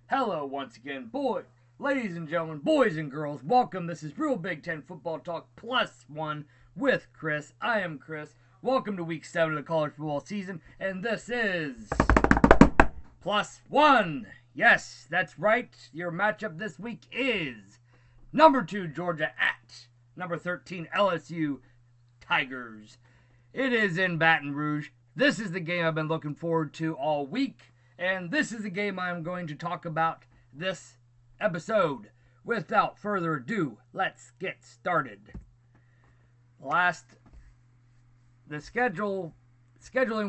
Hello once again, ladies and gentlemen, boys and girls. Welcome. This is Real Big 10 Football Talk +1 with Chris. I am Chris. Welcome to week 7 of the college football season, and this is +1. Yes, that's right. Your matchup this week is number 2 Georgia at number 13 LSU Tigers. It is in Baton Rouge. This is the game I've been looking forward to all week. And this is the game I'm going to talk about this episode. Without further ado, let's get started. Scheduling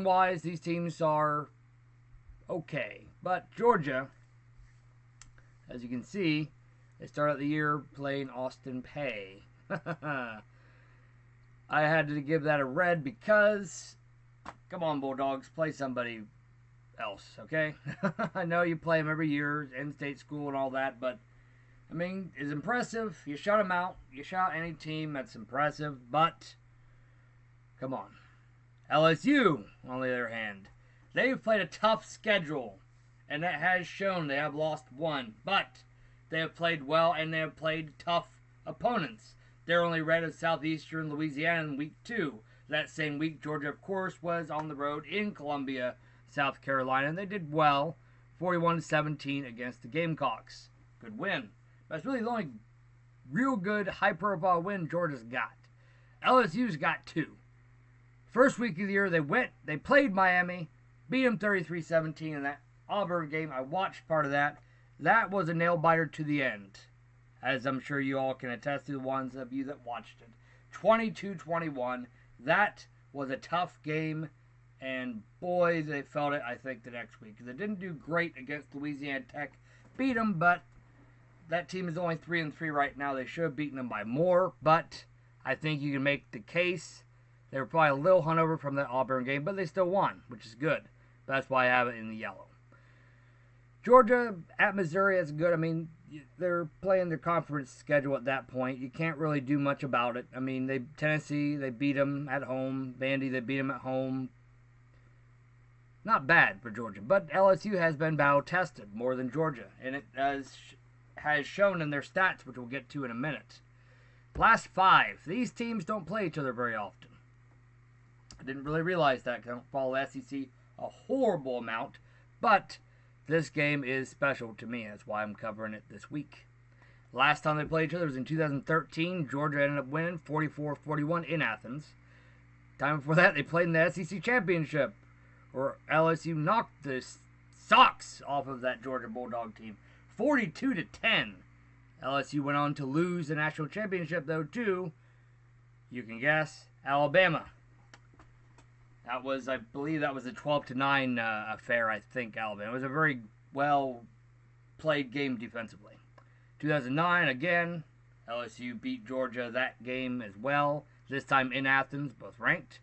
wise, these teams are okay. But Georgia, as you can see, they started the year playing Austin Peay. I had to give that a red because, come on Bulldogs, play somebody else, okay? I know you play them every year, in-state school and all that, but, I mean, it's impressive. You shut them out. You shut any team, that's impressive, but, come on. LSU, on the other hand, they've played a tough schedule, and that has shown. They have lost one, but they have played well, and they have played tough opponents. They're only red of Southeastern Louisiana in week 2. That same week, Georgia, of course, was on the road in Columbia, South Carolina, and they did well, 41-17 against the Gamecocks. Good win. That's really the only real good, high-profile win Georgia's got. LSU's got 2. First week of the year, they played Miami, beat them 33-17 in that Auburn game. I watched part of that. That was a nail-biter to the end, as I'm sure you all can attest to, the ones of you that watched it. 22-21. That was a tough game. And boy, they felt it, I think, the next week. They didn't do great against Louisiana Tech. Beat them, but that team is only 3-3 right now. They should have beaten them by more, but I think you can make the case. They were probably a little hungover from that Auburn game, but they still won, which is good. That's why I have it in the yellow. Georgia at Missouri is good. I mean, they're playing their conference schedule at that point. You can't really do much about it. I mean, Tennessee, they beat them at home. Vandy, they beat them at home. Not bad for Georgia, but LSU has been battle-tested more than Georgia, and it has shown in their stats, which we'll get to in a minute. Last 5, these teams don't play each other very often. I didn't really realize that because I don't follow the SEC a horrible amount, but this game is special to me. That's why I'm covering it this week. Last time they played each other was in 2013. Georgia ended up winning 44-41 in Athens. Time before that, they played in the SEC Championship, where LSU knocked the socks off of that Georgia Bulldog team, 42-10. LSU went on to lose the national championship, though, to, you can guess, Alabama. That was, I believe, that was a 12-9 affair. I think Alabama. It was a very well played game defensively. 2009, again, LSU beat Georgia that game as well. This time in Athens, both ranked.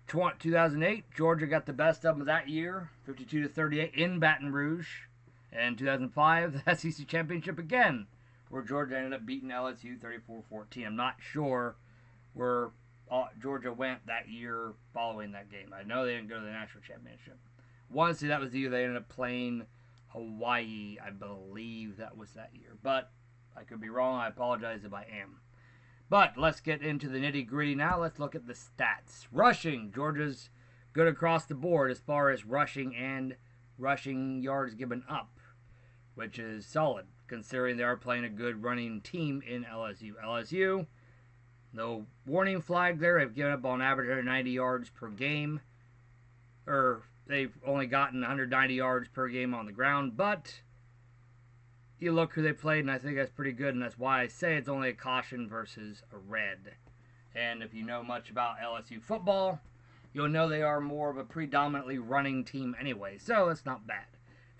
2008, Georgia got the best of them that year, 52-38 in Baton Rouge. And 2005, the SEC Championship again, where Georgia ended up beating LSU 34-14. I'm not sure where Georgia went that year following that game. I know they didn't go to the National Championship. Want to say that was the year they ended up playing Hawaii. I believe that was that year. But I could be wrong. I apologize if I am. But let's get into the nitty-gritty now. Let's look at the stats. Rushing. Georgia's good across the board as far as rushing and rushing yards given up, which is solid, considering they are playing a good running team in LSU. LSU, no warning flag there. They've given up on average 190 yards per game. Or they've only gotten 190 yards per game on the ground, but you look who they played, and I think that's pretty good, and that's why I say it's only a caution versus a red. And if you know much about LSU football, you'll know they are more of a predominantly running team anyway, so it's not bad.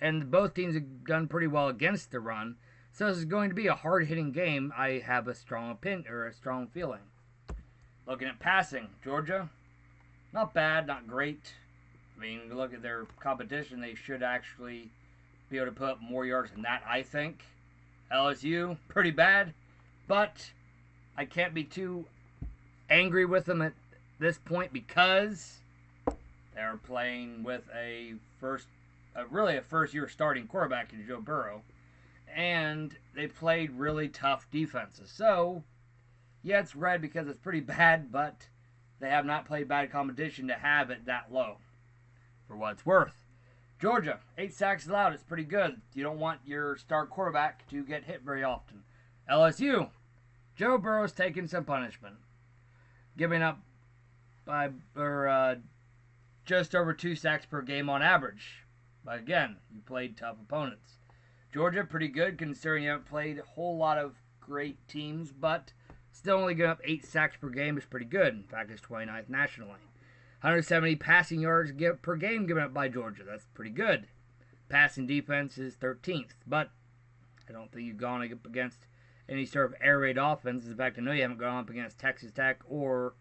And both teams have done pretty well against the run, so this is going to be a hard-hitting game. I have a strong opinion, or a strong feeling. Looking at passing, Georgia, not bad, not great. I mean, look at their competition, they should actually be able to put up more yards than that, I think. LSU, pretty bad, but I can't be too angry with them at this point because they're playing with a really a first-year starting quarterback in Joe Burrow, and they played really tough defenses. So, yeah, it's red because it's pretty bad, but they have not played bad competition to have it that low, for what it's worth. Georgia, 8 sacks allowed. It's pretty good. You don't want your star quarterback to get hit very often. LSU, Joe Burrow's taking some punishment, giving up by just over 2 sacks per game on average. But again, you played tough opponents. Georgia, pretty good considering you haven't played a whole lot of great teams, but still only giving up 8 sacks per game is pretty good. In fact, it's 29th nationally. 170 passing yards per game given up by Georgia. That's pretty good. Passing defense is 13th, but I don't think you've gone up against any sort of air raid offense. In fact, I know you haven't gone up against Texas Tech or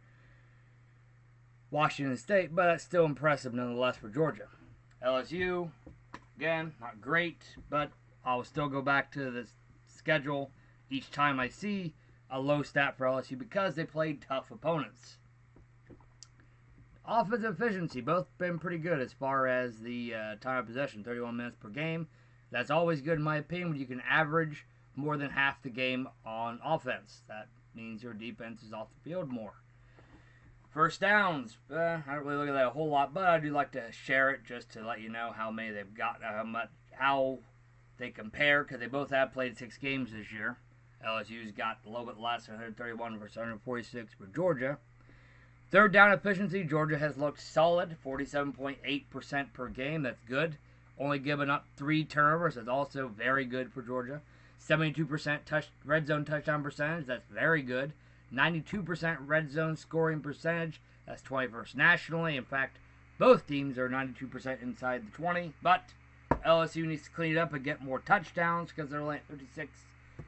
Washington State, but that's still impressive nonetheless for Georgia. LSU, again, not great, but I'll still go back to the schedule each time I see a low stat for LSU because they played tough opponents. Offensive efficiency, both been pretty good as far as the time of possession, 31 minutes per game. That's always good in my opinion when you can average more than half the game on offense. That means your defense is off the field more. First downs, I don't really look at that a whole lot, but I do like to share it just to let you know how many they've got, how they compare, because they both have played 6 games this year. LSU's got a little bit less, 131 versus 146 for Georgia. Third down efficiency, Georgia has looked solid, 47.8% per game. That's good. Only given up 3 turnovers. That's also very good for Georgia. 72% red zone touchdown percentage. That's very good. 92% red zone scoring percentage. That's 21st nationally. In fact, both teams are 92% inside the 20. But LSU needs to clean it up and get more touchdowns because they're only at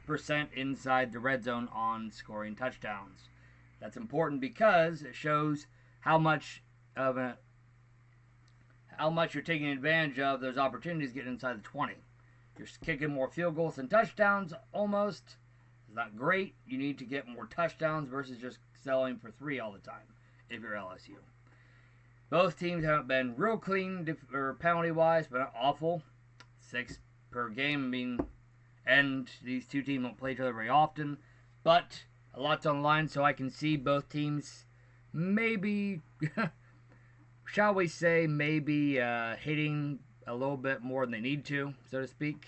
56% inside the red zone on scoring touchdowns. That's important because it shows how much you're taking advantage of those opportunities getting inside the 20. You're kicking more field goals than touchdowns almost. It's not great. You need to get more touchdowns versus just selling for 3 all the time if you're LSU. Both teams haven't been real clean or penalty-wise, but not awful. 6 per game. I mean, and these two teams don't play each other very often, but a lot's on the line, so I can see both teams maybe, shall we say, maybe hitting a little bit more than they need to, so to speak.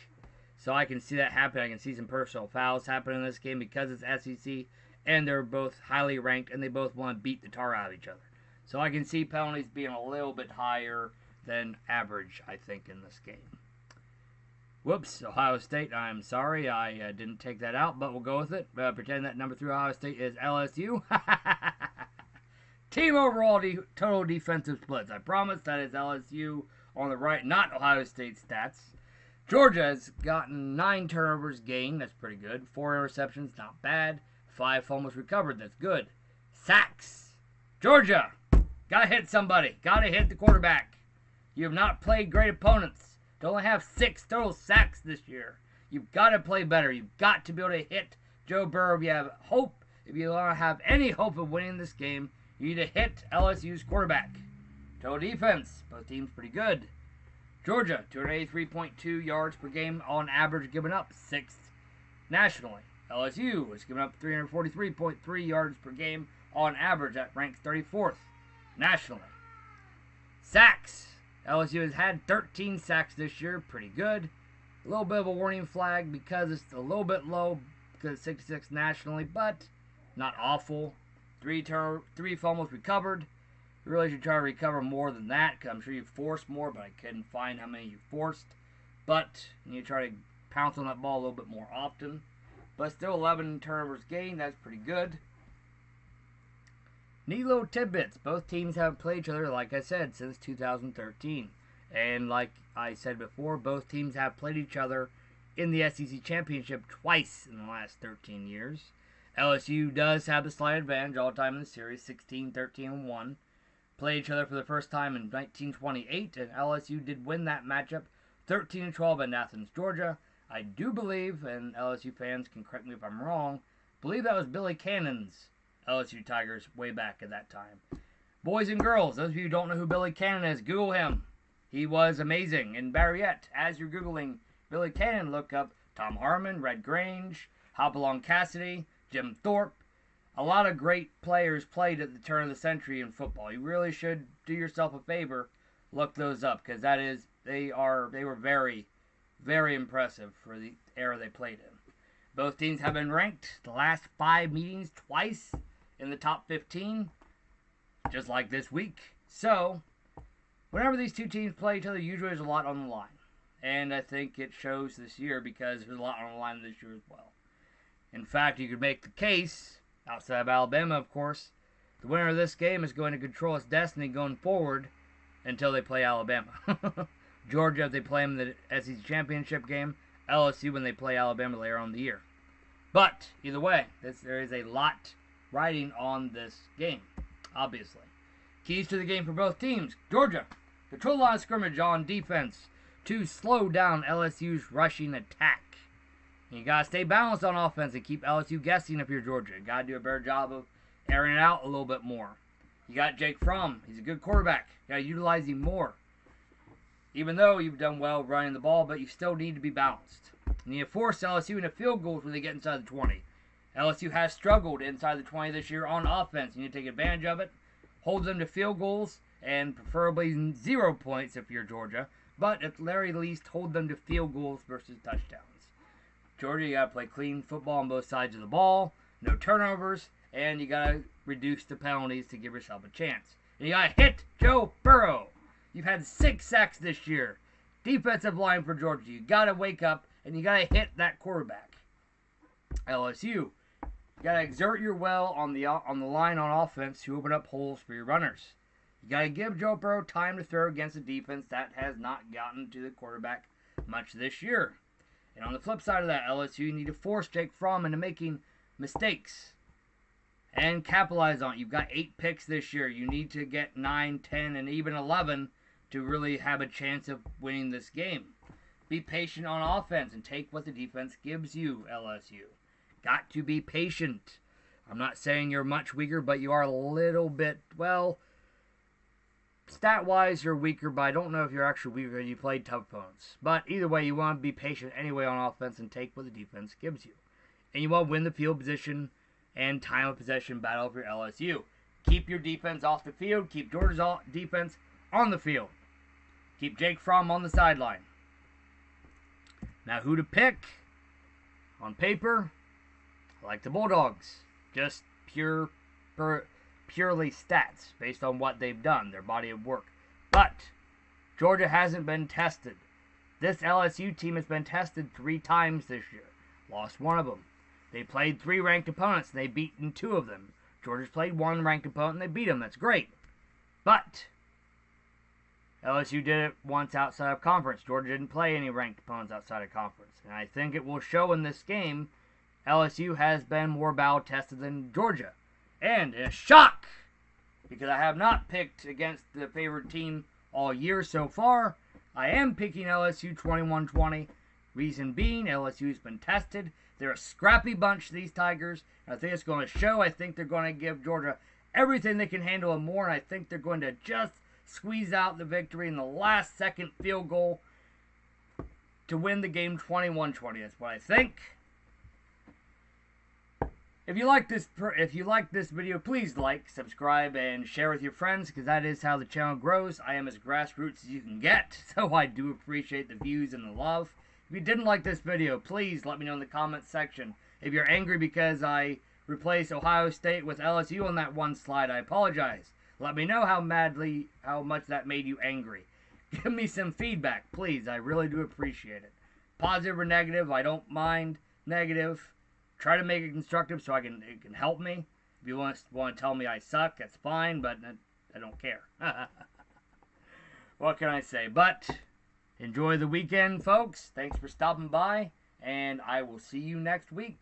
So I can see that happen. I can see some personal fouls happen in this game because it's SEC, and they're both highly ranked, and they both want to beat the tar out of each other. So I can see penalties being a little bit higher than average, I think, in this game. Whoops, Ohio State, I'm sorry, I didn't take that out, but we'll go with it. Pretend that number 3 Ohio State is LSU. Team overall total defensive splits. I promise that is LSU on the right, not Ohio State stats. Georgia has gotten 9 turnovers gained, that's pretty good. 4 interceptions, not bad. 5 fumbles recovered, that's good. Sacks. Georgia, gotta hit somebody. Gotta hit the quarterback. You have not played great opponents. To only have 6 total sacks this year. You've got to play better. You've got to be able to hit Joe Burrow. If you have hope, if you want to have any hope of winning this game, you need to hit LSU's quarterback. Total defense, both teams pretty good. Georgia, 283.2 yards per game on average given up, 6th nationally. LSU is giving up 343.3 yards per game on average. That ranks 34th nationally. Sacks. LSU has had 13 sacks this year, pretty good. A little bit of a warning flag because it's a little bit low because it's 66 nationally, but not awful. 3 fumbles recovered. You really should try to recover more than that because I'm sure you forced more, but I couldn't find how many you forced. But you need to try to pounce on that ball a little bit more often. But still 11 turnovers gained, that's pretty good. Neat little tidbits. Both teams have played each other, like I said, since 2013. And like I said before, both teams have played each other in the SEC Championship twice in the last 13 years. LSU does have the slight advantage all time in the series, 16-13-1. Played each other for the first time in 1928, and LSU did win that matchup 13-12 in Athens, Georgia. I do believe, and LSU fans can correct me if I'm wrong, believe that was Billy Cannon's LSU Tigers way back at that time. Boys and girls, those of you who don't know who Billy Cannon is, Google him. He was amazing. And better yet, as you're Googling Billy Cannon, look up Tom Harmon, Red Grange, Hopalong Cassidy, Jim Thorpe. A lot of great players played at the turn of the century in football. You really should do yourself a favor, look those up, because they were very, very impressive for the era they played in. Both teams have been ranked the last 5 meetings twice in the top 15, just like this week. So, whenever these two teams play each other, usually there's a lot on the line. And I think it shows this year because there's a lot on the line this year as well. In fact, you could make the case, outside of Alabama, of course, the winner of this game is going to control its destiny going forward until they play Alabama. Georgia, if they play them in the SEC championship game. LSU when they play Alabama later on in the year. But, either way, there is a lot riding on this game, obviously. Keys to the game for both teams. Georgia, control the line of scrimmage on defense to slow down LSU's rushing attack. And you got to stay balanced on offense and keep LSU guessing if you're Georgia. You got to do a better job of airing it out a little bit more. You got Jake Fromm. He's a good quarterback. You got to utilize him more. Even though you've done well running the ball, but you still need to be balanced. And you force LSU into field goals when they get inside the 20. LSU has struggled inside the 20 this year on offense. You need to take advantage of it. Hold them to field goals, and preferably 0 points if you're Georgia. But at the very least, hold them to field goals versus touchdowns. Georgia, you got to play clean football on both sides of the ball. No turnovers. And you got to reduce the penalties to give yourself a chance. And you got to hit Joe Burrow. You've had 6 sacks this year. Defensive line for Georgia. You got to wake up and you got to hit that quarterback. LSU, you got to exert your will on the line on offense to open up holes for your runners. You got to give Joe Burrow time to throw against a defense that has not gotten to the quarterback much this year. And on the flip side of that, LSU, you need to force Jake Fromm into making mistakes and capitalize on it. You've got 8 picks this year. You need to get 9, 10, and even 11 to really have a chance of winning this game. Be patient on offense and take what the defense gives you, LSU. Got to be patient. I'm not saying you're much weaker, but you are a little bit, well, stat-wise you're weaker, but I don't know if you're actually weaker because you played tough opponents. But either way, you want to be patient anyway on offense and take what the defense gives you. And you want to win the field position and time of possession battle for your LSU. Keep your defense off the field. Keep Georgia's defense on the field. Keep Jake Fromm on the sideline. Now, who to pick? On paper, I like the Bulldogs. Just purely stats based on what they've done, their body of work. But Georgia hasn't been tested. This LSU team has been tested 3 times this year. Lost 1 of them. They played 3 ranked opponents, and they've beaten 2 of them. Georgia's played 1 ranked opponent, and they beat them. That's great. But LSU did it once outside of conference. Georgia didn't play any ranked opponents outside of conference. And I think it will show in this game LSU has been more battle-tested than Georgia. And in a shock, because I have not picked against the favorite team all year so far, I am picking LSU 21-20. Reason being, LSU's been tested. They're a scrappy bunch, these Tigers. I think it's going to show. I think they're going to give Georgia everything they can handle and more. And I think they're going to just squeeze out the victory in the last second field goal to win the game 21-20. That's what I think. If you like this video, please like, subscribe, and share with your friends, because that is how the channel grows. I am as grassroots as you can get, so I do appreciate the views and the love. If you didn't like this video, please let me know in the comments section. If you're angry because I replaced Ohio State with LSU on that one slide, I apologize. Let me know how much that made you angry. Give me some feedback, please. I really do appreciate it. Positive or negative, I don't mind negative. Try to make it constructive so it can help me. If you want to tell me I suck, that's fine, but I don't care. What can I say? But enjoy the weekend, folks. Thanks for stopping by, and I will see you next week.